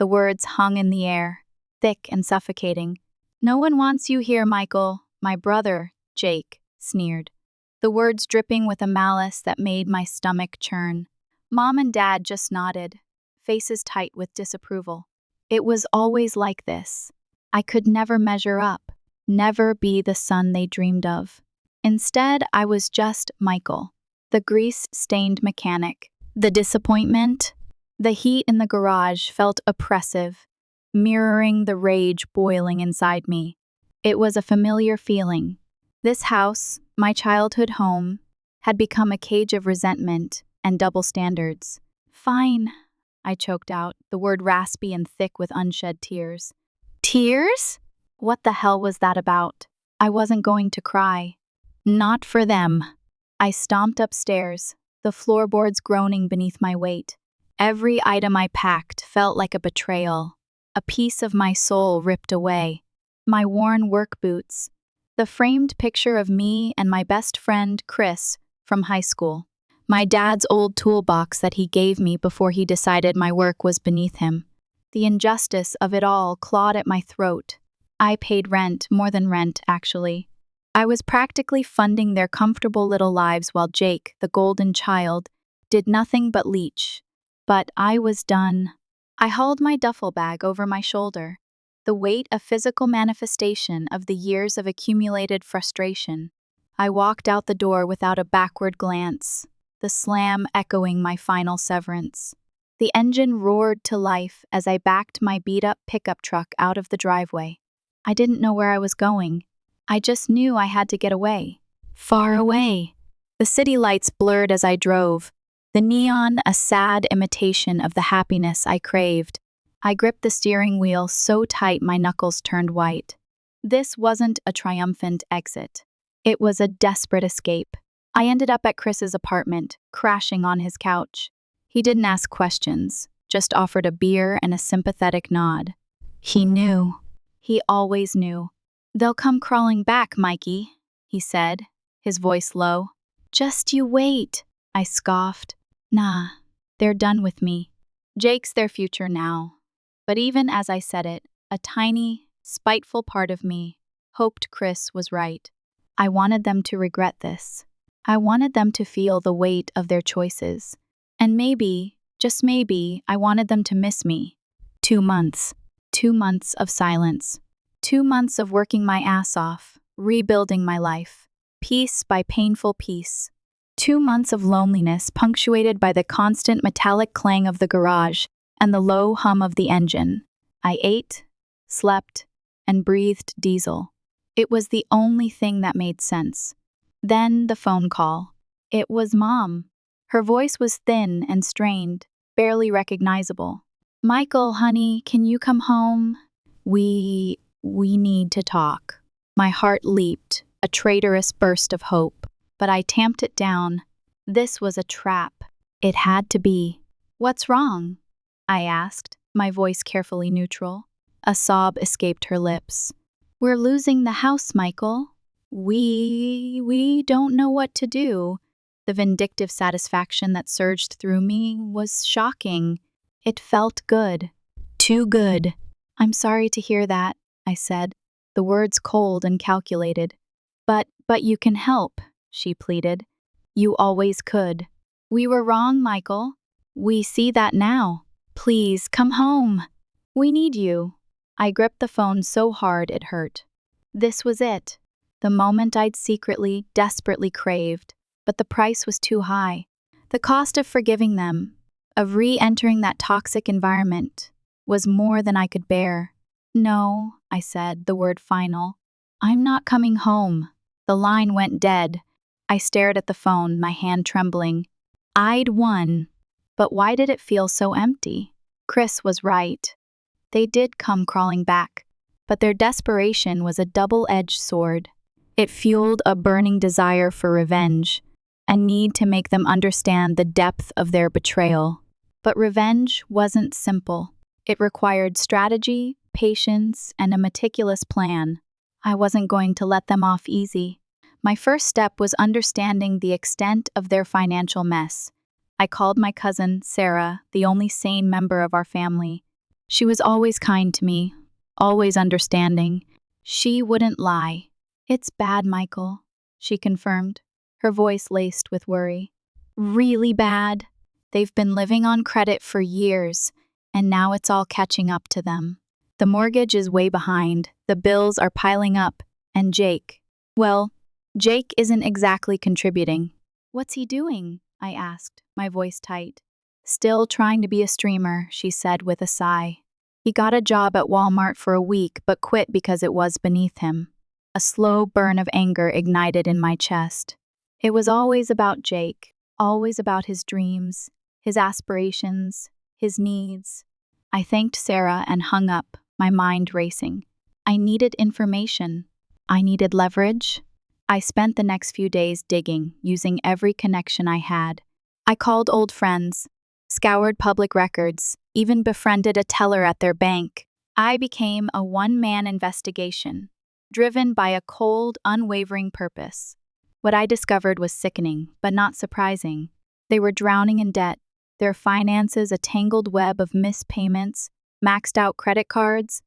The words hung in the air, thick and suffocating. "No one wants you here, Michael," my brother, Jake, sneered. The words dripping with a malice that made my stomach churn. Mom and Dad just nodded, faces tight with disapproval. It was always like this. I could never measure up, never be the son they dreamed of. Instead, I was just Michael, the grease-stained mechanic. The disappointment, the heat in the garage felt oppressive, mirroring the rage boiling inside me. It was a familiar feeling. This house, my childhood home, had become a cage of resentment and double standards. "Fine," I choked out, the word raspy and thick with unshed tears. Tears? What the hell was that about? I wasn't going to cry. Not for them. I stomped upstairs, the floorboards groaning beneath my weight. Every item I packed felt like a betrayal, a piece of my soul ripped away. My worn work boots, the framed picture of me and my best friend, Chris, from high school. My dad's old toolbox that he gave me before he decided my work was beneath him. The injustice of it all clawed at my throat. I paid rent, more than rent, actually. I was practically funding their comfortable little lives while Jake, the golden child, did nothing but leech. But I was done. I hauled my duffel bag over my shoulder, the weight a physical manifestation of the years of accumulated frustration. I walked out the door without a backward glance, the slam echoing my final severance. The engine roared to life as I backed my beat-up pickup truck out of the driveway. I didn't know where I was going. I just knew I had to get away. Far away. The city lights blurred as I drove, the neon a sad imitation of the happiness I craved. I gripped the steering wheel so tight my knuckles turned white. This wasn't a triumphant exit. It was a desperate escape. I ended up at Chris's apartment, crashing on his couch. He didn't ask questions, just offered a beer and a sympathetic nod. He knew. He always knew. "They'll come crawling back, Mikey," he said, his voice low. "Just you wait," I scoffed. Nah, they're done with me. Jake's their future now. But even as I said it, a tiny, spiteful part of me hoped Chris was right. I wanted them to regret this. I wanted them to feel the weight of their choices. And maybe, just maybe, I wanted them to miss me. 2 months. 2 months of silence. 2 months of working my ass off, rebuilding my life, piece by painful piece. 2 months of loneliness punctuated by the constant metallic clang of the garage and the low hum of the engine. I ate, slept, and breathed diesel. It was the only thing that made sense. Then the phone call. It was Mom. Her voice was thin and strained, barely recognizable. "Michael, honey, can you come home? We need to talk." My heart leaped, a traitorous burst of hope, but I tamped it down. This was a trap. It had to be. "What's wrong?" I asked, my voice carefully neutral. A sob escaped her lips. "We're losing the house, Michael. We don't know what to do." The vindictive satisfaction that surged through me was shocking. It felt good. Too good. "I'm sorry to hear that," I said, the words cold and calculated. But you can help," she pleaded. "You always could." "We were wrong, Michael. We see that now. Please, come home. We need you." I gripped the phone so hard it hurt. This was it. The moment I'd secretly, desperately craved. But the price was too high. The cost of forgiving them, of re-entering that toxic environment, was more than I could bear. "No," I said, the word final. "I'm not coming home." The line went dead. I stared at the phone, my hand trembling. I'd won. But why did it feel so empty? Chris was right. They did come crawling back, but their desperation was a double-edged sword. It fueled a burning desire for revenge, a need to make them understand the depth of their betrayal. But revenge wasn't simple. It required strategy, patience, and a meticulous plan. I wasn't going to let them off easy. My first step was understanding the extent of their financial mess. I called my cousin, Sarah, the only sane member of our family. She was always kind to me, always understanding. She wouldn't lie. It's bad, Michael, she confirmed, her voice laced with worry. Really bad. They've been living on credit for years, and now it's all catching up to them. The mortgage is way behind, the bills are piling up, and Jake isn't exactly contributing. What's he doing? I asked, my voice tight. Still trying to be a streamer, she said with a sigh. He got a job at Walmart for a week but quit because it was beneath him. A slow burn of anger ignited in my chest. It was always about Jake, always about his dreams, his aspirations, his needs. I thanked Sarah and hung up, my mind racing. I needed information. I needed leverage. I spent the next few days digging, using every connection I had. I called old friends, scoured public records, even befriended a teller at their bank. I became a one-man investigation, driven by a cold, unwavering purpose. What I discovered was sickening, but not surprising. They were drowning in debt, their finances a tangled web of missed payments, maxed out credit cards,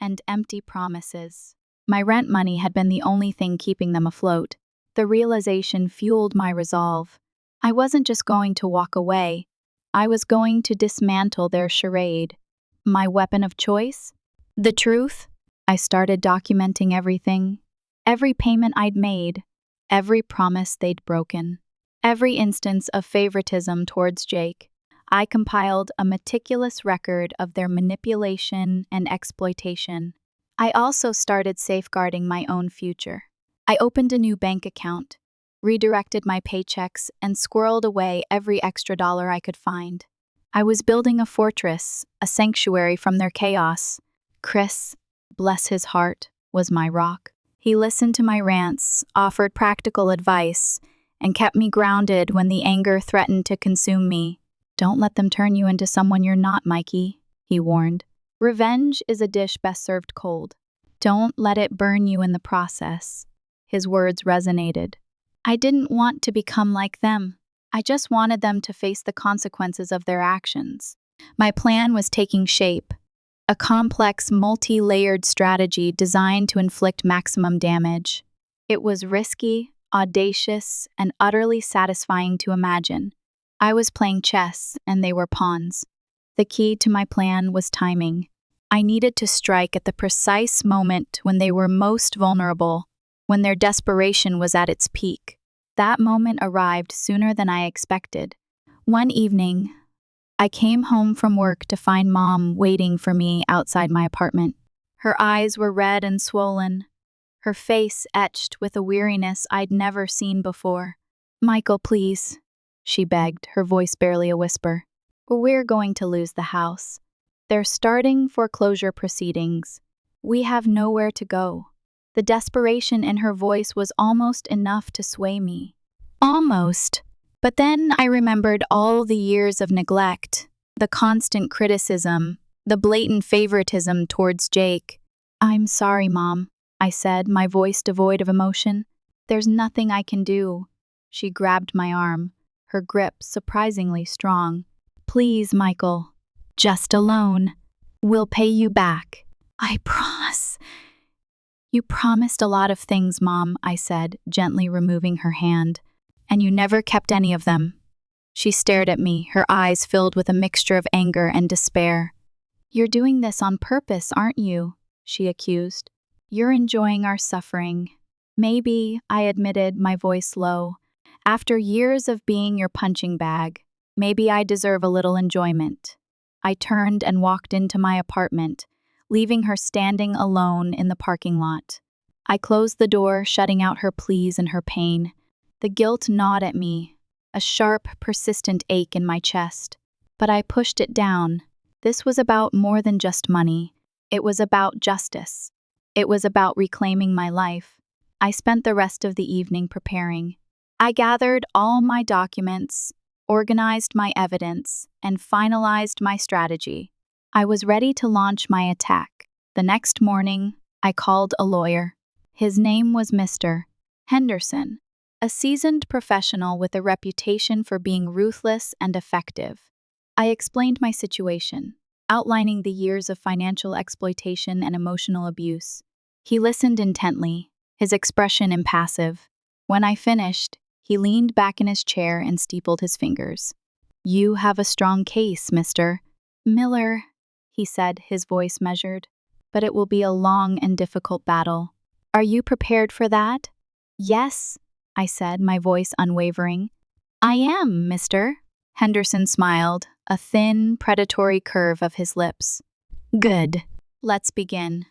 and empty promises. My rent money had been the only thing keeping them afloat. The realization fueled my resolve. I wasn't just going to walk away. I was going to dismantle their charade. My weapon of choice? The truth? I started documenting everything. Every payment I'd made. Every promise they'd broken. Every instance of favoritism towards Jake. I compiled a meticulous record of their manipulation and exploitation. I also started safeguarding my own future. I opened a new bank account, redirected my paychecks, and squirreled away every extra dollar I could find. I was building a fortress, a sanctuary from their chaos. Chris, bless his heart, was my rock. He listened to my rants, offered practical advice, and kept me grounded when the anger threatened to consume me. Don't let them turn you into someone you're not, Mikey, he warned. Revenge is a dish best served cold. Don't let it burn you in the process. His words resonated. I didn't want to become like them. I just wanted them to face the consequences of their actions. My plan was taking shape. A complex, multi-layered strategy designed to inflict maximum damage. It was risky, audacious, and utterly satisfying to imagine. I was playing chess, and they were pawns. The key to my plan was timing. I needed to strike at the precise moment when they were most vulnerable, when their desperation was at its peak. That moment arrived sooner than I expected. One evening, I came home from work to find Mom waiting for me outside my apartment. Her eyes were red and swollen, her face etched with a weariness I'd never seen before. Michael, please, she begged, her voice barely a whisper. We're going to lose the house. They're starting foreclosure proceedings. We have nowhere to go. The desperation in her voice was almost enough to sway me. Almost. But then I remembered all the years of neglect, the constant criticism, the blatant favoritism towards Jake. I'm sorry, Mom, I said, my voice devoid of emotion. There's nothing I can do. She grabbed my arm, her grip surprisingly strong. Please, Michael, just a loan. We'll pay you back. I promise. You promised a lot of things, Mom, I said, gently removing her hand. And you never kept any of them. She stared at me, her eyes filled with a mixture of anger and despair. You're doing this on purpose, aren't you? She accused. You're enjoying our suffering. Maybe, I admitted, my voice low. After years of being your punching bag, maybe I deserve a little enjoyment. I turned and walked into my apartment, leaving her standing alone in the parking lot. I closed the door, shutting out her pleas and her pain. The guilt gnawed at me, a sharp, persistent ache in my chest. But I pushed it down. This was about more than just money. It was about justice. It was about reclaiming my life. I spent the rest of the evening preparing. I gathered all my documents, organized my evidence, and finalized my strategy. I was ready to launch my attack. The next morning, I called a lawyer. His name was Mr. Henderson, a seasoned professional with a reputation for being ruthless and effective. I explained my situation. outlining the years of financial exploitation and emotional abuse. He listened intently, his expression impassive. When I finished, he leaned back in his chair and steepled his fingers. "You have a strong case, Mr. Miller," he said, his voice measured. "But it will be a long and difficult battle. Are you prepared for that?" "Yes," I said, my voice unwavering. "I am, Mr." Henderson smiled, a thin, predatory curve of his lips. "Good. Let's begin."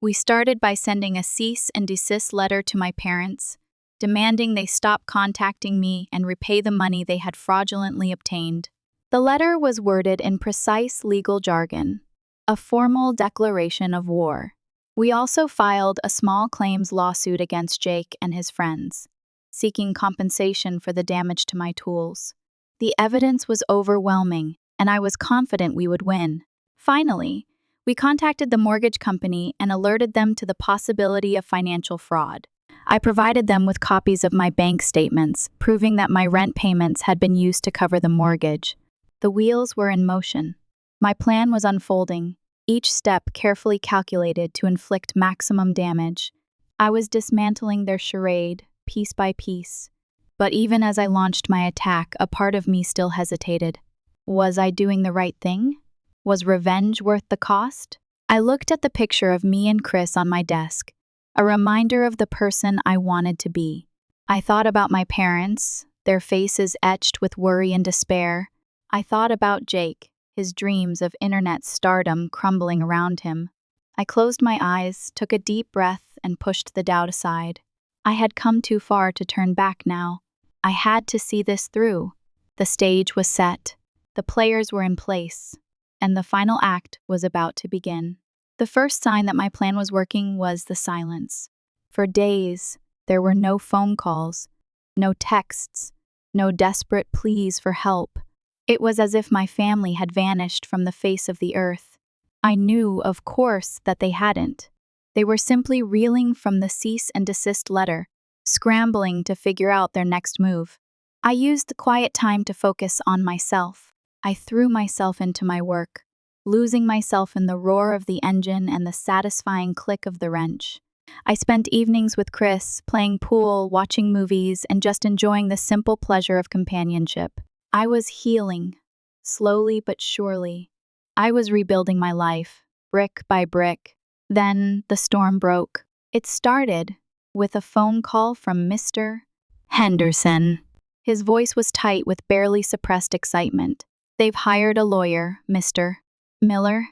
We started by sending a cease and desist letter to my parents, demanding they stop contacting me and repay the money they had fraudulently obtained. The letter was worded in precise legal jargon, a formal declaration of war. We also filed a small claims lawsuit against Jake and his friends, seeking compensation for the damage to my tools. The evidence was overwhelming, and I was confident we would win. Finally, we contacted the mortgage company and alerted them to the possibility of financial fraud. I provided them with copies of my bank statements, proving that my rent payments had been used to cover the mortgage. The wheels were in motion. My plan was unfolding, each step carefully calculated to inflict maximum damage. I was dismantling their charade, piece by piece. But even as I launched my attack, a part of me still hesitated. Was I doing the right thing? Was revenge worth the cost? I looked at the picture of me and Chris on my desk, a reminder of the person I wanted to be. I thought about my parents, their faces etched with worry and despair. I thought about Jake, his dreams of internet stardom crumbling around him. I closed my eyes, took a deep breath, and pushed the doubt aside. I had come too far to turn back now. I had to see this through. The stage was set. The players were in place, and the final act was about to begin. The first sign that my plan was working was the silence. For days, there were no phone calls, no texts, no desperate pleas for help. It was as if my family had vanished from the face of the earth. I knew, of course, that they hadn't. They were simply reeling from the cease and desist letter, scrambling to figure out their next move. I used the quiet time to focus on myself. I threw myself into my work, losing myself in the roar of the engine and the satisfying click of the wrench. I spent evenings with Chris, playing pool, watching movies, and just enjoying the simple pleasure of companionship. I was healing, slowly but surely. I was rebuilding my life, brick by brick. Then the storm broke. It started with a phone call from Mr. Henderson. His voice was tight with barely suppressed excitement. "They've hired a lawyer, Mr. Miller,"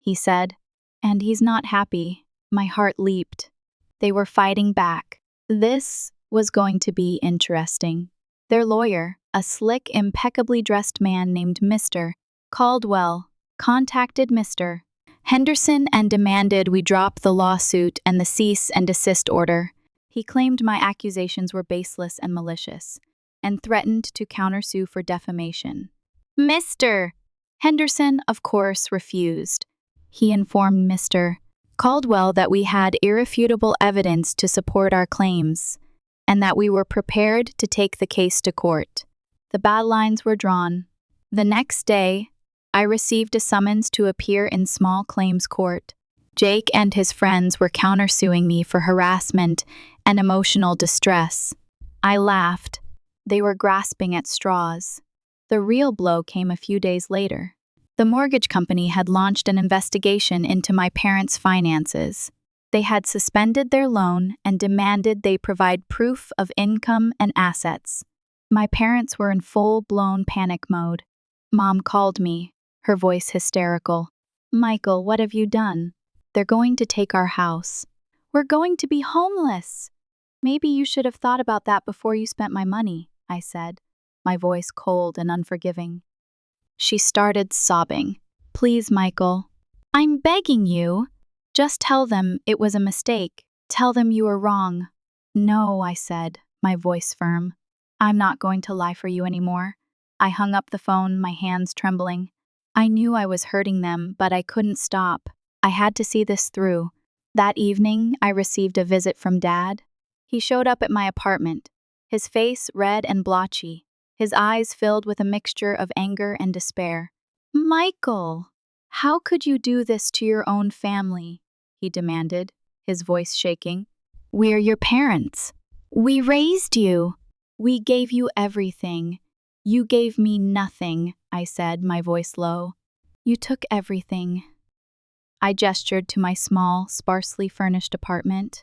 he said. "And he's not happy." My heart leaped. They were fighting back. This was going to be interesting. Their lawyer, a slick, impeccably dressed man named Mr. Caldwell, contacted Mr. Henderson and demanded we drop the lawsuit and the cease and desist order. He claimed my accusations were baseless and malicious, and threatened to countersue for defamation. Mr. Henderson, of course, refused. He informed Mr. Caldwell that we had irrefutable evidence to support our claims, and that we were prepared to take the case to court. The battle lines were drawn. The next day, I received a summons to appear in small claims court. Jake and his friends were countersuing me for harassment and emotional distress. I laughed. They were grasping at straws. The real blow came a few days later. The mortgage company had launched an investigation into my parents' finances. They had suspended their loan and demanded they provide proof of income and assets. My parents were in full-blown panic mode. Mom called me, her voice hysterical. "Michael, what have you done? They're going to take our house. We're going to be homeless." "Maybe you should have thought about that before you spent my money," I said, my voice cold and unforgiving. She started sobbing. "Please, Michael. I'm begging you. Just tell them it was a mistake. Tell them you were wrong." "No," I said, my voice firm. "I'm not going to lie for you anymore." I hung up the phone, my hands trembling. I knew I was hurting them, but I couldn't stop. I had to see this through. That evening, I received a visit from Dad. He showed up at my apartment, his face red and blotchy, his eyes filled with a mixture of anger and despair. "Michael, How could you do this to your own family? He demanded, his voice shaking. We're your parents. We raised you. We gave you everything. You gave me nothing, I said, my voice low. You took everything. I gestured to my small, sparsely furnished apartment.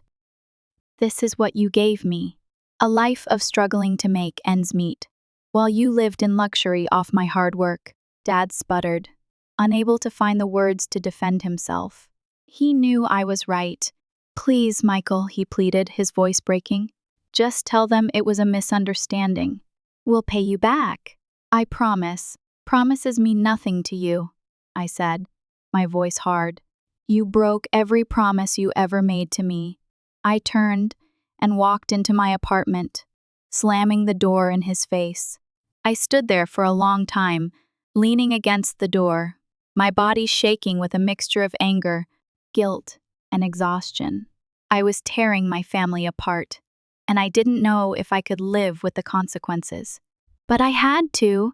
This is what you gave me. A life of struggling to make ends meet, while you lived in luxury off my hard work. Dad sputtered, unable to find the words to defend himself. He knew I was right. Please, Michael, he pleaded, his voice breaking. Just tell them it was a misunderstanding. We'll pay you back. I promise. Promises mean nothing to you, I said, my voice hard. You broke every promise you ever made to me. I turned and walked into my apartment, slamming the door in his face. I stood there for a long time, leaning against the door, my body shaking with a mixture of anger, guilt, and exhaustion. I was tearing my family apart, and I didn't know if I could live with the consequences. But I had to.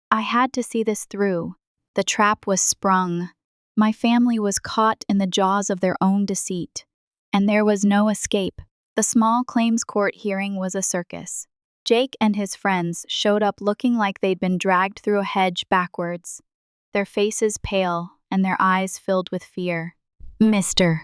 I had to see this through. The trap was sprung. My family was caught in the jaws of their own deceit, and there was no escape. The small claims court hearing was a circus. Jake and his friends showed up looking like they'd been dragged through a hedge backwards, their faces pale and their eyes filled with fear. Mr.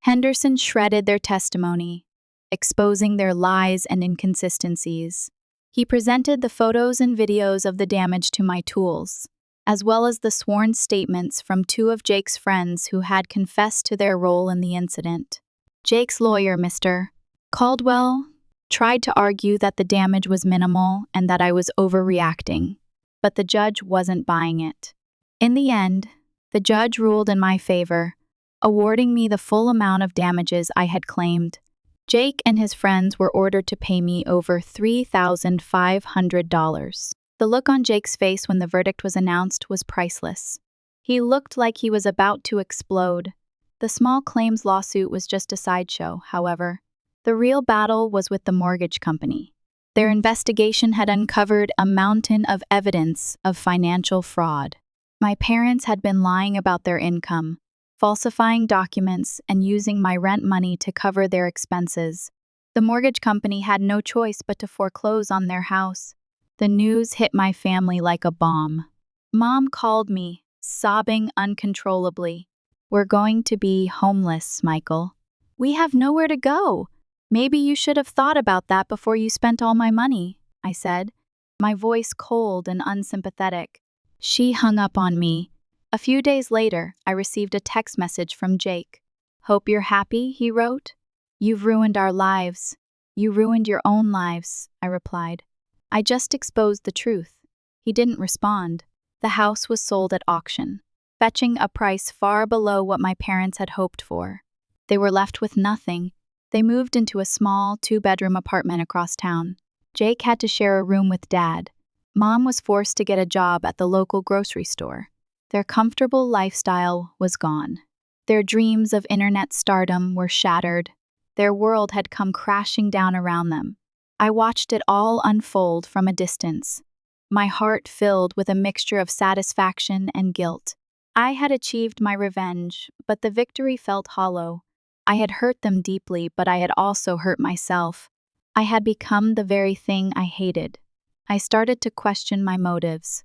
Henderson shredded their testimony, exposing their lies and inconsistencies. He presented the photos and videos of the damage to my tools, as well as the sworn statements from two of Jake's friends who had confessed to their role in the incident. Jake's lawyer, Mr. Caldwell, tried to argue that the damage was minimal and that I was overreacting, but the judge wasn't buying it. In the end, the judge ruled in my favor, awarding me the full amount of damages I had claimed. Jake and his friends were ordered to pay me over $3,500. The look on Jake's face when the verdict was announced was priceless. He looked like he was about to explode. The small claims lawsuit was just a sideshow, however. The real battle was with the mortgage company. Their investigation had uncovered a mountain of evidence of financial fraud. My parents had been lying about their income, falsifying documents, and using my rent money to cover their expenses. The mortgage company had no choice but to foreclose on their house. The news hit my family like a bomb. Mom called me, sobbing uncontrollably. We're going to be homeless, Michael. We have nowhere to go. Maybe you should have thought about that before you spent all my money, I said, my voice cold and unsympathetic. She hung up on me. A few days later, I received a text message from Jake. Hope you're happy, he wrote. You've ruined our lives. You ruined your own lives, I replied. I just exposed the truth. He didn't respond. The house was sold at auction, fetching a price far below what my parents had hoped for. They were left with nothing. They moved into a small, 2-bedroom apartment across town. Jake had to share a room with Dad. Mom was forced to get a job at the local grocery store. Their comfortable lifestyle was gone. Their dreams of internet stardom were shattered. Their world had come crashing down around them. I watched it all unfold from a distance, my heart filled with a mixture of satisfaction and guilt. I had achieved my revenge, but the victory felt hollow. I had hurt them deeply, but I had also hurt myself. I had become the very thing I hated. I started to question my motives.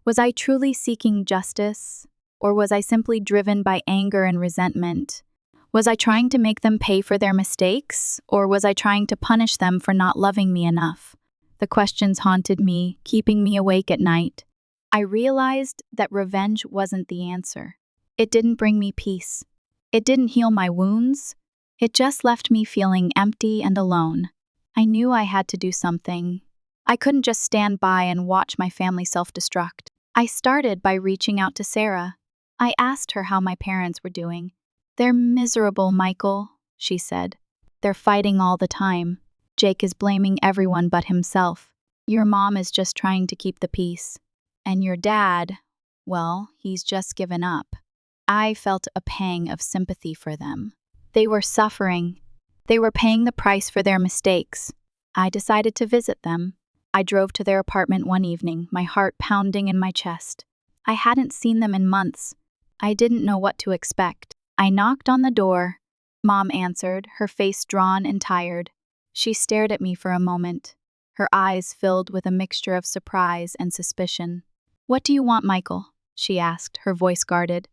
Was I truly seeking justice, or was I simply driven by anger and resentment? Was I trying to make them pay for their mistakes, or was I trying to punish them for not loving me enough? The questions haunted me, keeping me awake at night. I realized that revenge wasn't the answer. It didn't bring me peace. It didn't heal my wounds. It just left me feeling empty and alone. I knew I had to do something. I couldn't just stand by and watch my family self-destruct. I started by reaching out to Sarah. I asked her how my parents were doing. They're miserable, Michael, she said. They're fighting all the time. Jake is blaming everyone but himself. Your mom is just trying to keep the peace. And your dad, well, he's just given up. I felt a pang of sympathy for them. They were suffering. They were paying the price for their mistakes. I decided to visit them. I drove to their apartment one evening, my heart pounding in my chest. I hadn't seen them in months. I didn't know what to expect. I knocked on the door. Mom answered, her face drawn and tired. She stared at me for a moment, her eyes filled with a mixture of surprise and suspicion. "What do you want, Michael?" she asked, her voice guarded.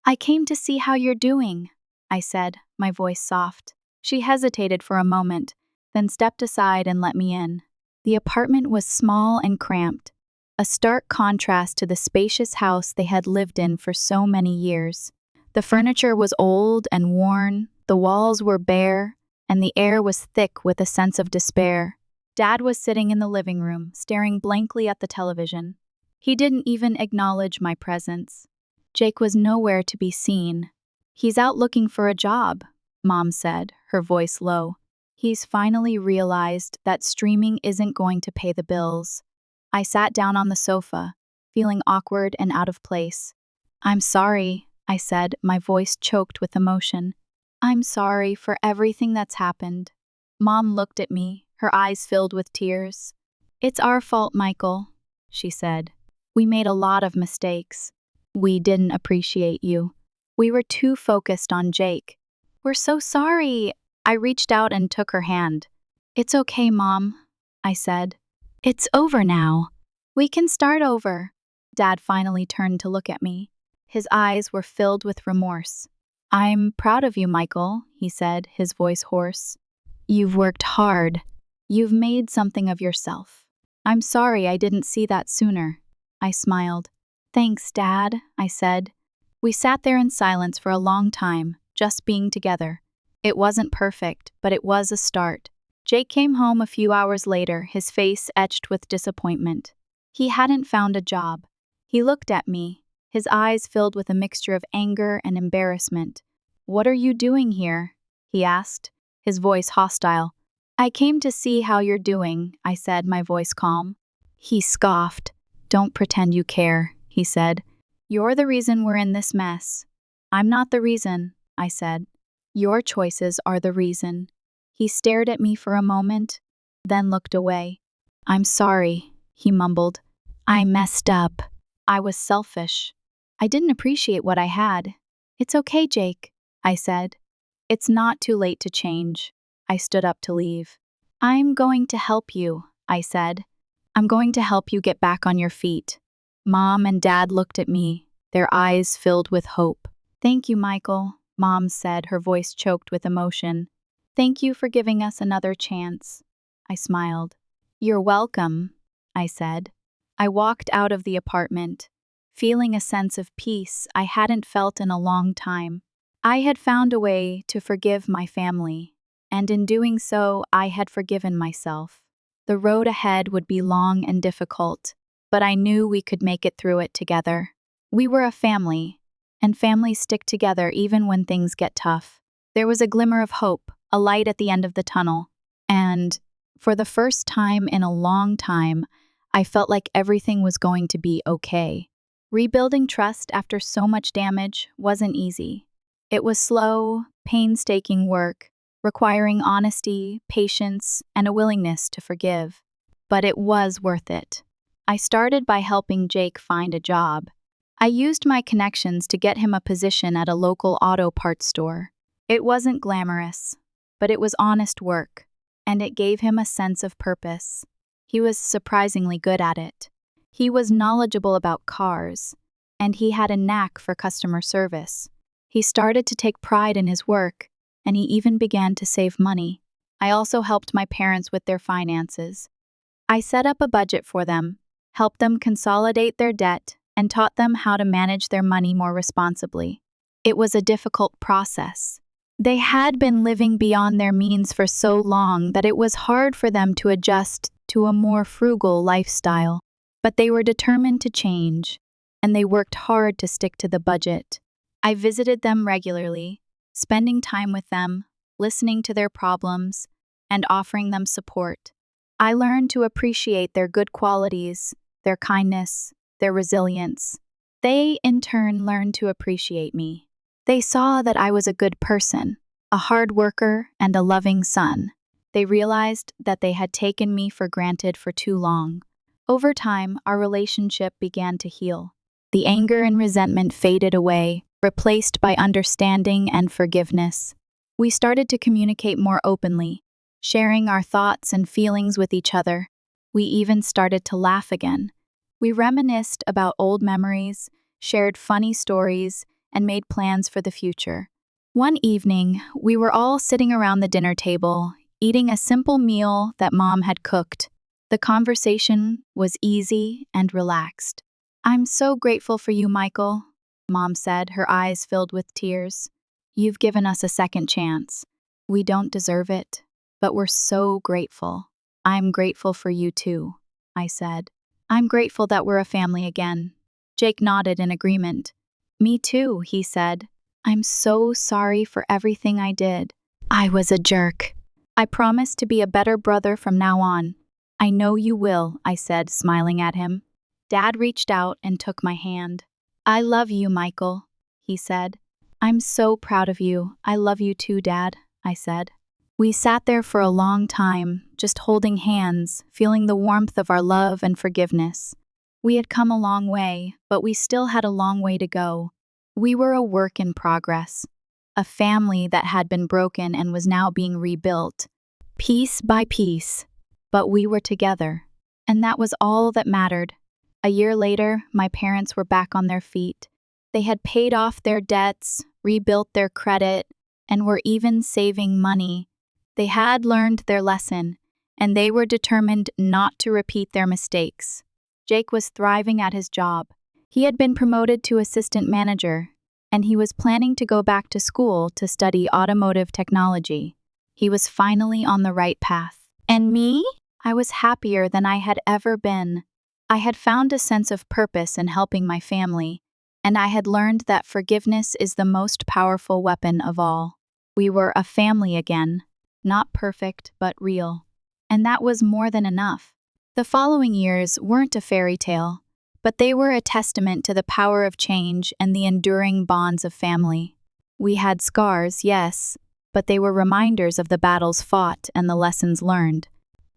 "I came to see how you're doing," I said, my voice soft. She hesitated for a moment, then stepped aside and let me in. The apartment was small and cramped, a stark contrast to the spacious house they had lived in for so many years. The furniture was old and worn, the walls were bare, and the air was thick with a sense of despair. Dad was sitting in the living room, staring blankly at the television. He didn't even acknowledge my presence. Jake was nowhere to be seen. "He's out looking for a job," Mom said, her voice low. "He's finally realized that streaming isn't going to pay the bills." I sat down on the sofa, feeling awkward and out of place. "I'm sorry," I said, my voice choked with emotion. "I'm sorry for everything that's happened." Mom looked at me, her eyes filled with tears. "It's our fault, Michael," she said. "We made a lot of mistakes. We didn't appreciate you. We were too focused on Jake." "We're so sorry." I reached out and took her hand. "It's okay, Mom," I said. "It's over now. We can start over." Dad finally turned to look at me. His eyes were filled with remorse. "I'm proud of you, Michael," he said, his voice hoarse. "You've worked hard. You've made something of yourself. I'm sorry I didn't see that sooner." I smiled. "Thanks, Dad," I said. We sat there in silence for a long time, just being together. It wasn't perfect, but it was a start. Jake came home a few hours later, his face etched with disappointment. He hadn't found a job. He looked at me, his eyes filled with a mixture of anger and embarrassment. "What are you doing here?" he asked, his voice hostile. "I came to see how you're doing," I said, my voice calm. He scoffed. "Don't pretend you care," he said. "You're the reason we're in this mess." "I'm not the reason," I said. "Your choices are the reason." He stared at me for a moment, then looked away. "I'm sorry," he mumbled. "I messed up. I was selfish. I didn't appreciate what I had." "It's okay, Jake," I said. "It's not too late to change." I stood up to leave. "I'm going to help you," I said. "I'm going to help you get back on your feet." Mom and Dad looked at me, their eyes filled with hope. "Thank you, Michael," Mom said, her voice choked with emotion. "Thank you for giving us another chance." I smiled. "You're welcome," I said. I walked out of the apartment, feeling a sense of peace I hadn't felt in a long time. I had found a way to forgive my family, and in doing so, I had forgiven myself. The road ahead would be long and difficult, but I knew we could make it through it together. We were a family, and families stick together even when things get tough. There was a glimmer of hope, a light at the end of the tunnel, and for the first time in a long time, I felt like everything was going to be okay. Rebuilding trust after so much damage wasn't easy. It was slow, painstaking work, requiring honesty, patience, and a willingness to forgive. But it was worth it. I started by helping Jake find a job. I used my connections to get him a position at a local auto parts store. It wasn't glamorous, but it was honest work, and it gave him a sense of purpose. He was surprisingly good at it. He was knowledgeable about cars, and he had a knack for customer service. He started to take pride in his work, and he even began to save money. I also helped my parents with their finances. I set up a budget for them, helped them consolidate their debt, and taught them how to manage their money more responsibly. It was a difficult process. They had been living beyond their means for so long that it was hard for them to adjust to a more frugal lifestyle. But they were determined to change, and they worked hard to stick to the budget. I visited them regularly, spending time with them, listening to their problems, and offering them support. I learned to appreciate their good qualities, their kindness, their resilience. They, in turn, learned to appreciate me. They saw that I was a good person, a hard worker, and a loving son. They realized that they had taken me for granted for too long. Over time, our relationship began to heal. The anger and resentment faded away, replaced by understanding and forgiveness. We started to communicate more openly, sharing our thoughts and feelings with each other. We even started to laugh again. We reminisced about old memories, shared funny stories, and made plans for the future. One evening, we were all sitting around the dinner table, eating a simple meal that Mom had cooked. The conversation was easy and relaxed. "I'm so grateful for you, Michael," Mom said, her eyes filled with tears. "You've given us a second chance. We don't deserve it, but we're so grateful." "I'm grateful for you too," I said. "I'm grateful that we're a family again." Jake nodded in agreement. "Me too," he said. "I'm so sorry for everything I did. I was a jerk. I promise to be a better brother from now on." "I know you will," I said, smiling at him. Dad reached out and took my hand. "I love you, Michael," he said. "I'm so proud of you. I love you too, Dad," I said. We sat there for a long time, just holding hands, feeling the warmth of our love and forgiveness. We had come a long way, but we still had a long way to go. We were a work in progress, a family that had been broken and was now being rebuilt, piece by piece. But we were together, and that was all that mattered. A year later, my parents were back on their feet. They had paid off their debts, rebuilt their credit, and were even saving money. They had learned their lesson, and they were determined not to repeat their mistakes. Jake was thriving at his job. He had been promoted to assistant manager, and he was planning to go back to school to study automotive technology. He was finally on the right path. And me? I was happier than I had ever been. I had found a sense of purpose in helping my family, and I had learned that forgiveness is the most powerful weapon of all. We were a family again. Not perfect, but real. And that was more than enough. The following years weren't a fairy tale, but they were a testament to the power of change and the enduring bonds of family. We had scars, yes, but they were reminders of the battles fought and the lessons learned.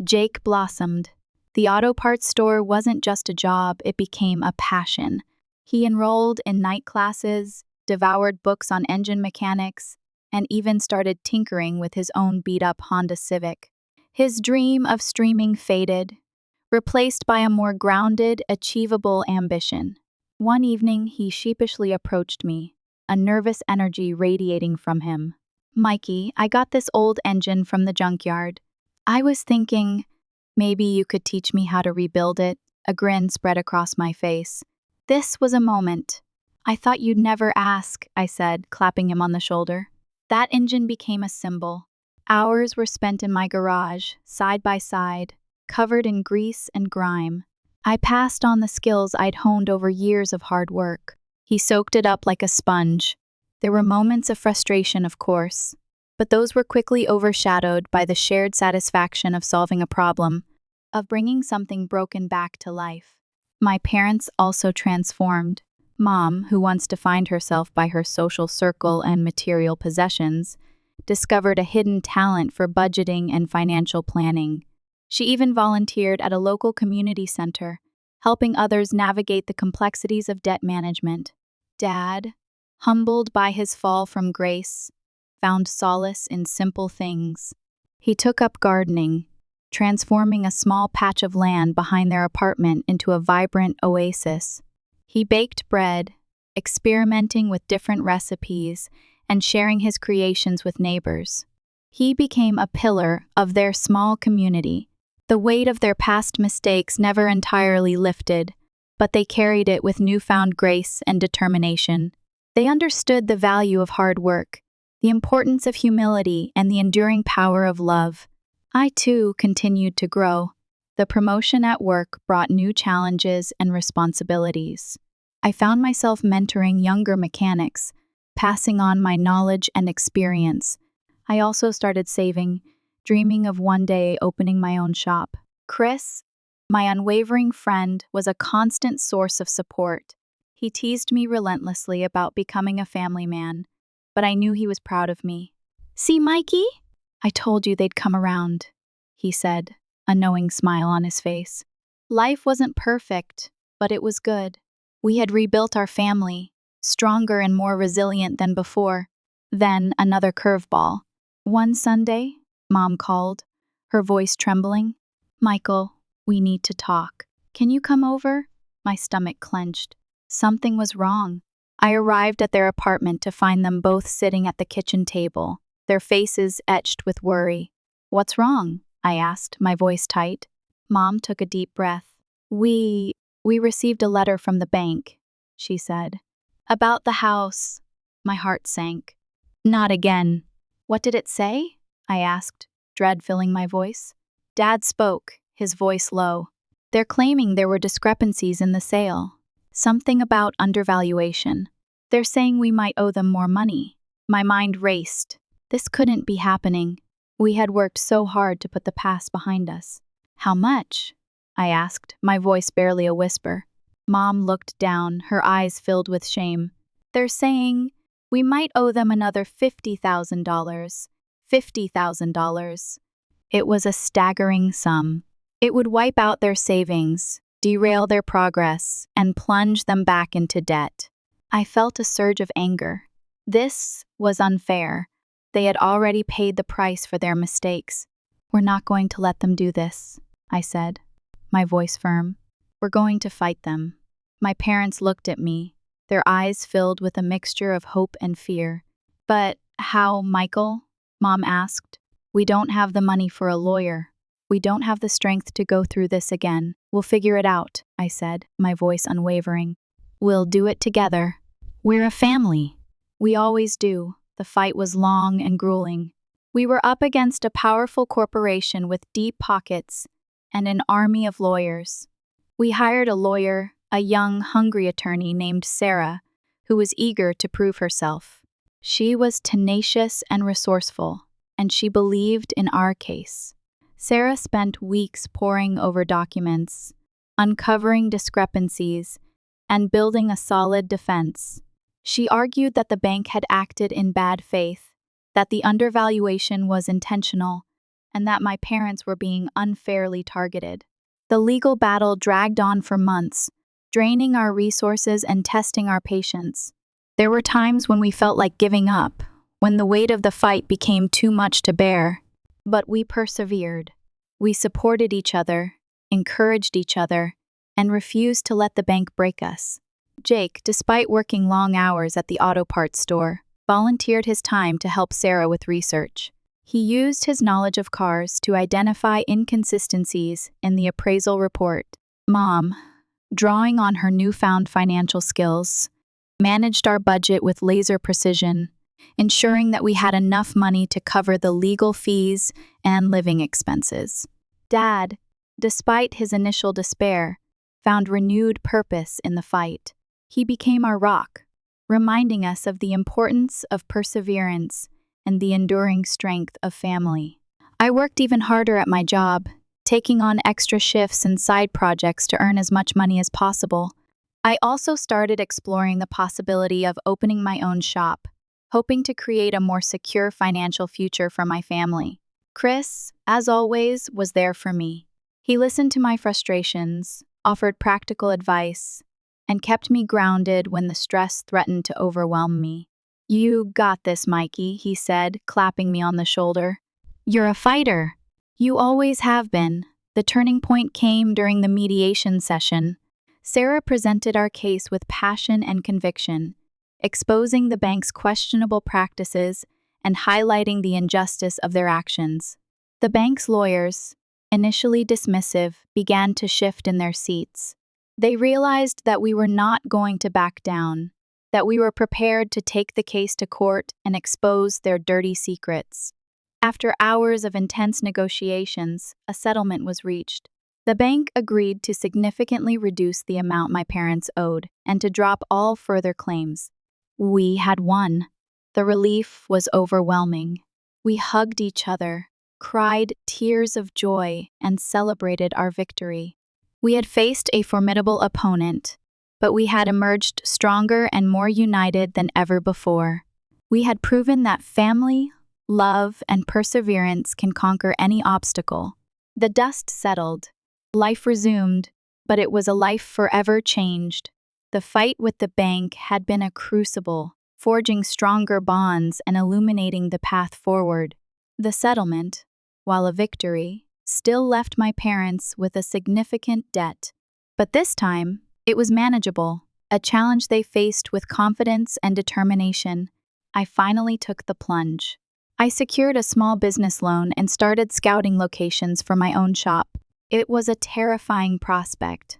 Jake blossomed. The auto parts store wasn't just a job, it became a passion. He enrolled in night classes, devoured books on engine mechanics, and even started tinkering with his own beat-up Honda Civic. His dream of streaming faded, replaced by a more grounded, achievable ambition. One evening, he sheepishly approached me, a nervous energy radiating from him. "Mikey, I got this old engine from the junkyard. I was thinking, maybe you could teach me how to rebuild it." A grin spread across my face. "This was a moment. I thought you'd never ask," I said, clapping him on the shoulder. That engine became a symbol. Hours were spent in my garage, side by side, covered in grease and grime. I passed on the skills I'd honed over years of hard work. He soaked it up like a sponge. There were moments of frustration, of course, but those were quickly overshadowed by the shared satisfaction of solving a problem, of bringing something broken back to life. My parents also transformed. Mom, who once defined herself by her social circle and material possessions, discovered a hidden talent for budgeting and financial planning. She even volunteered at a local community center, helping others navigate the complexities of debt management. Dad, humbled by his fall from grace, found solace in simple things. He took up gardening, transforming a small patch of land behind their apartment into a vibrant oasis. He baked bread, experimenting with different recipes, and sharing his creations with neighbors. He became a pillar of their small community. The weight of their past mistakes never entirely lifted, but they carried it with newfound grace and determination. They understood the value of hard work, the importance of humility, and the enduring power of love. I, too, continued to grow. The promotion at work brought new challenges and responsibilities. I found myself mentoring younger mechanics, passing on my knowledge and experience. I also started saving, dreaming of one day opening my own shop. Chris, my unwavering friend, was a constant source of support. He teased me relentlessly about becoming a family man, but I knew he was proud of me. "See, Mikey? I told you they'd come around," he said, a knowing smile on his face. Life wasn't perfect, but it was good. We had rebuilt our family, stronger and more resilient than before. Then another curveball. One Sunday, Mom called, her voice trembling. "Michael, we need to talk. Can you come over?" My stomach clenched. Something was wrong. I arrived at their apartment to find them both sitting at the kitchen table, their faces etched with worry. "What's wrong?" I asked, my voice tight. Mom took a deep breath. We received a letter from the bank," she said. "About the house." My heart sank. "Not again." "What did it say?" I asked, dread filling my voice. Dad spoke, his voice low. "They're claiming there were discrepancies in the sale. Something about undervaluation. They're saying we might owe them more money." My mind raced. This couldn't be happening. We had worked so hard to put the past behind us. "How much?" I asked, my voice barely a whisper. Mom looked down, her eyes filled with shame. "They're saying we might owe them another $50,000. $50,000. It was a staggering sum. It would wipe out their savings, derail their progress, and plunge them back into debt. I felt a surge of anger. This was unfair. They had already paid the price for their mistakes. "We're not going to let them do this," I said, my voice firm. "We're going to fight them." My parents looked at me, their eyes filled with a mixture of hope and fear. "But how, Michael?" Mom asked. "We don't have the money for a lawyer. We don't have the strength to go through this again. We'll figure it out," I said, my voice unwavering. "We'll do it together. We're a family." We always do. The fight was long and grueling. We were up against a powerful corporation with deep pockets and an army of lawyers. We hired a lawyer, a young, hungry attorney named Sarah, who was eager to prove herself. She was tenacious and resourceful, and she believed in our case. Sarah spent weeks poring over documents, uncovering discrepancies, and building a solid defense. She argued that the bank had acted in bad faith, that the undervaluation was intentional, and that my parents were being unfairly targeted. The legal battle dragged on for months, draining our resources and testing our patience. There were times when we felt like giving up, when the weight of the fight became too much to bear. But we persevered. We supported each other, encouraged each other, and refused to let the bank break us. Jake, despite working long hours at the auto parts store, volunteered his time to help Sarah with research. He used his knowledge of cars to identify inconsistencies in the appraisal report. Mom, drawing on her newfound financial skills, managed our budget with laser precision, ensuring that we had enough money to cover the legal fees and living expenses. Dad, despite his initial despair, found renewed purpose in the fight. He became our rock, reminding us of the importance of perseverance and the enduring strength of family. I worked even harder at my job, taking on extra shifts and side projects to earn as much money as possible. I also started exploring the possibility of opening my own shop, hoping to create a more secure financial future for my family. Chris, as always, was there for me. He listened to my frustrations, offered practical advice, and kept me grounded when the stress threatened to overwhelm me. "You got this, Mikey," he said, clapping me on the shoulder. "You're a fighter. You always have been." The turning point came during the mediation session. Sarah presented our case with passion and conviction, exposing the bank's questionable practices and highlighting the injustice of their actions. The bank's lawyers, initially dismissive, began to shift in their seats. They realized that we were not going to back down, that we were prepared to take the case to court and expose their dirty secrets. After hours of intense negotiations, a settlement was reached. The bank agreed to significantly reduce the amount my parents owed and to drop all further claims. We had won. The relief was overwhelming. We hugged each other, cried tears of joy, and celebrated our victory. We had faced a formidable opponent, but we had emerged stronger and more united than ever before. We had proven that family, love, and perseverance can conquer any obstacle. The dust settled. Life resumed, but it was a life forever changed. The fight with the bank had been a crucible, forging stronger bonds and illuminating the path forward. The settlement, while a victory, still left my parents with a significant debt. But this time, it was manageable, a challenge they faced with confidence and determination. I finally took the plunge. I secured a small business loan and started scouting locations for my own shop. It was a terrifying prospect,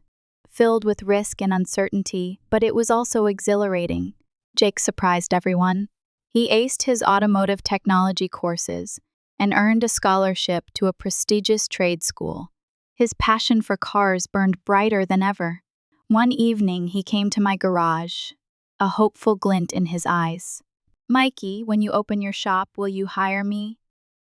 filled with risk and uncertainty, but it was also exhilarating. Jake surprised everyone. He aced his automotive technology courses and earned a scholarship to a prestigious trade school. His passion for cars burned brighter than ever. One evening, he came to my garage, a hopeful glint in his eyes. "Mikey, when you open your shop, will you hire me?"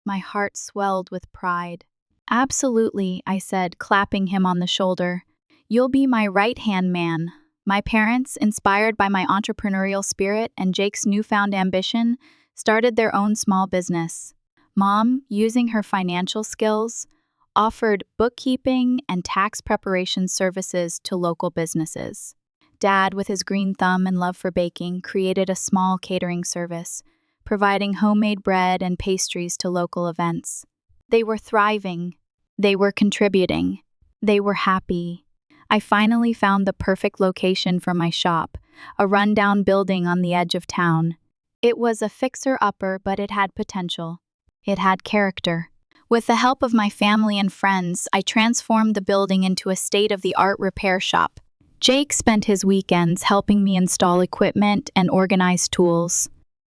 My heart swelled with pride. "Absolutely," I said, clapping him on the shoulder. "You'll be my right-hand man." My parents, inspired by my entrepreneurial spirit and Jake's newfound ambition, started their own small business. Mom, using her financial skills, offered bookkeeping and tax preparation services to local businesses. Dad, with his green thumb and love for baking, created a small catering service, providing homemade bread and pastries to local events. They were thriving. They were contributing. They were happy. I finally found the perfect location for my shop, a rundown building on the edge of town. It was a fixer-upper, but it had potential. It had character. With the help of my family and friends, I transformed the building into a state-of-the-art repair shop. Jake spent his weekends helping me install equipment and organize tools.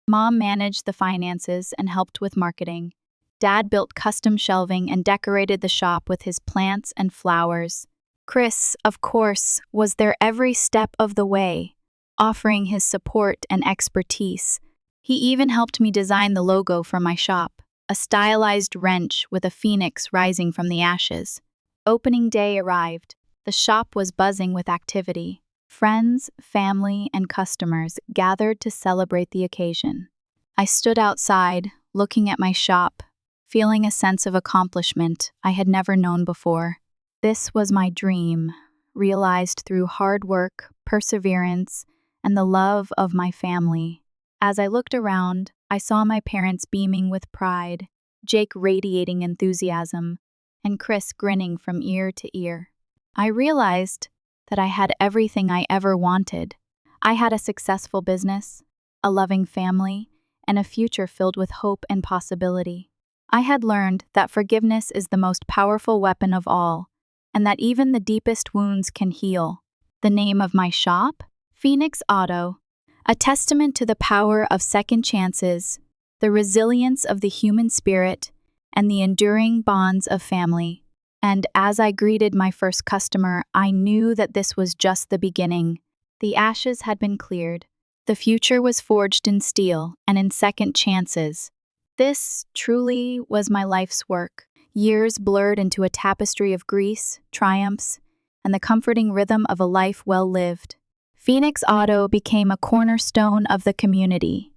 Mom managed the finances and helped with marketing. Dad built custom shelving and decorated the shop with his plants and flowers. Chris, of course, was there every step of the way, offering his support and expertise. He even helped me design the logo for my shop, a stylized wrench with a phoenix rising from the ashes. Opening day arrived. The shop was buzzing with activity. Friends, family, and customers gathered to celebrate the occasion. I stood outside, looking at my shop, feeling a sense of accomplishment I had never known before. This was my dream, realized through hard work, perseverance, and the love of my family. As I looked around, I saw my parents beaming with pride, Jake radiating enthusiasm, and Chris grinning from ear to ear. I realized that I had everything I ever wanted. I had a successful business, a loving family, and a future filled with hope and possibility. I had learned that forgiveness is the most powerful weapon of all, and that even the deepest wounds can heal. The name of my shop? Phoenix Auto, a testament to the power of second chances, the resilience of the human spirit, and the enduring bonds of family. And as I greeted my first customer, I knew that this was just the beginning. The ashes had been cleared. The future was forged in steel and in second chances. This truly was my life's work. Years blurred into a tapestry of grace, triumphs, and the comforting rhythm of a life well lived. Phoenix Auto became a cornerstone of the community,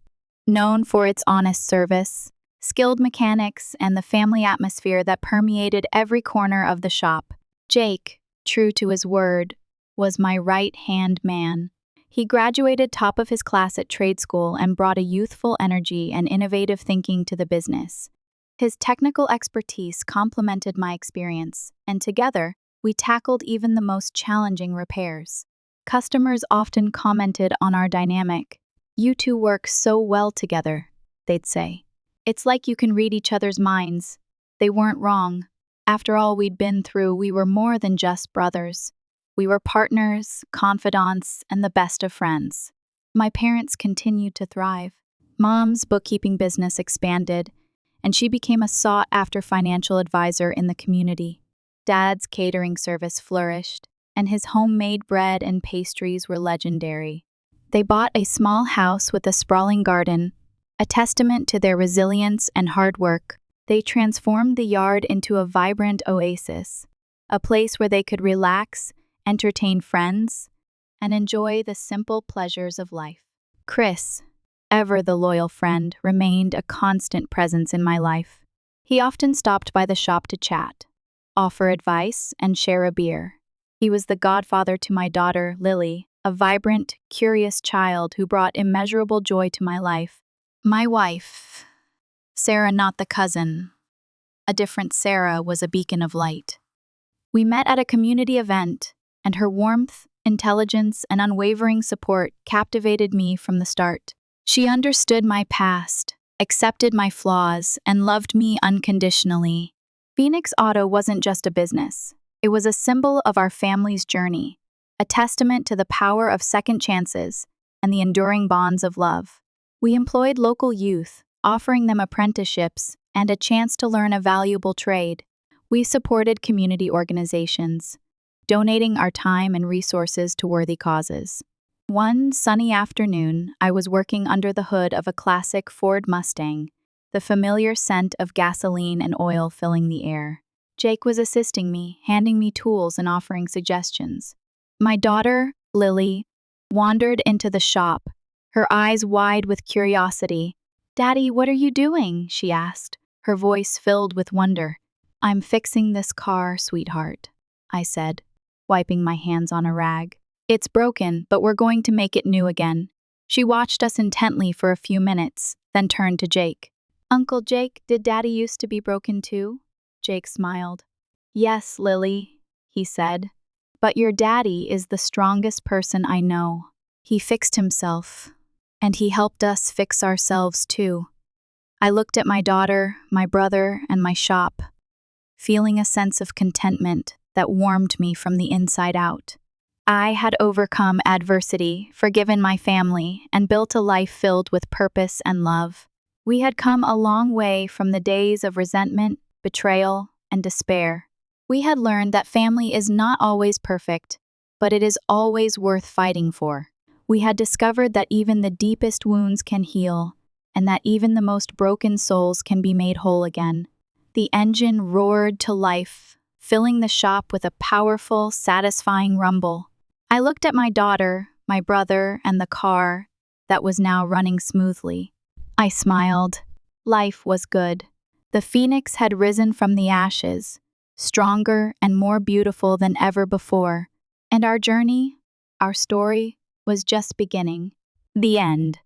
known for its honest service, skilled mechanics, and the family atmosphere that permeated every corner of the shop. Jake, true to his word, was my right-hand man. He graduated top of his class at trade school and brought a youthful energy and innovative thinking to the business. His technical expertise complemented my experience, and together, we tackled even the most challenging repairs. Customers often commented on our dynamic. "You two work so well together," they'd say. "It's like you can read each other's minds." They weren't wrong. After all we'd been through, we were more than just brothers. We were partners, confidants, and the best of friends. My parents continued to thrive. Mom's bookkeeping business expanded, and she became a sought-after financial advisor in the community. Dad's catering service flourished, and his homemade bread and pastries were legendary. They bought a small house with a sprawling garden, a testament to their resilience and hard work. They transformed the yard into a vibrant oasis, a place where they could relax, entertain friends, and enjoy the simple pleasures of life. Chris, ever the loyal friend, remained a constant presence in my life. He often stopped by the shop to chat, offer advice, and share a beer. He was the godfather to my daughter, Lily, a vibrant, curious child who brought immeasurable joy to my life. My wife, Sarah, not the cousin. A different Sarah was a beacon of light. We met at a community event, and her warmth, intelligence, and unwavering support captivated me from the start. She understood my past, accepted my flaws, and loved me unconditionally. Phoenix Auto wasn't just a business. It was a symbol of our family's journey, a testament to the power of second chances and the enduring bonds of love. We employed local youth, offering them apprenticeships and a chance to learn a valuable trade. We supported community organizations, donating our time and resources to worthy causes. One sunny afternoon, I was working under the hood of a classic Ford Mustang, the familiar scent of gasoline and oil filling the air. Jake was assisting me, handing me tools and offering suggestions. My daughter, Lily, wandered into the shop, her eyes wide with curiosity. "Daddy, what are you doing?" she asked, her voice filled with wonder. "I'm fixing this car, sweetheart," I said, wiping my hands on a rag. "It's broken, but we're going to make it new again." She watched us intently for a few minutes, then turned to Jake. "Uncle Jake, did Daddy used to be broken too?" Jake smiled. "Yes, Lily," he said, "but your daddy is the strongest person I know. He fixed himself, and he helped us fix ourselves too." I looked at my daughter, my brother, and my shop, feeling a sense of contentment that warmed me from the inside out. I had overcome adversity, forgiven my family, and built a life filled with purpose and love. We had come a long way from the days of resentment, betrayal, and despair. We had learned that family is not always perfect, but it is always worth fighting for. We had discovered that even the deepest wounds can heal, and that even the most broken souls can be made whole again. The engine roared to life, filling the shop with a powerful, satisfying rumble. I looked at my daughter, my brother, and the car that was now running smoothly. I smiled. Life was good. The phoenix had risen from the ashes, stronger and more beautiful than ever before, and our journey, our story, was just beginning. The end.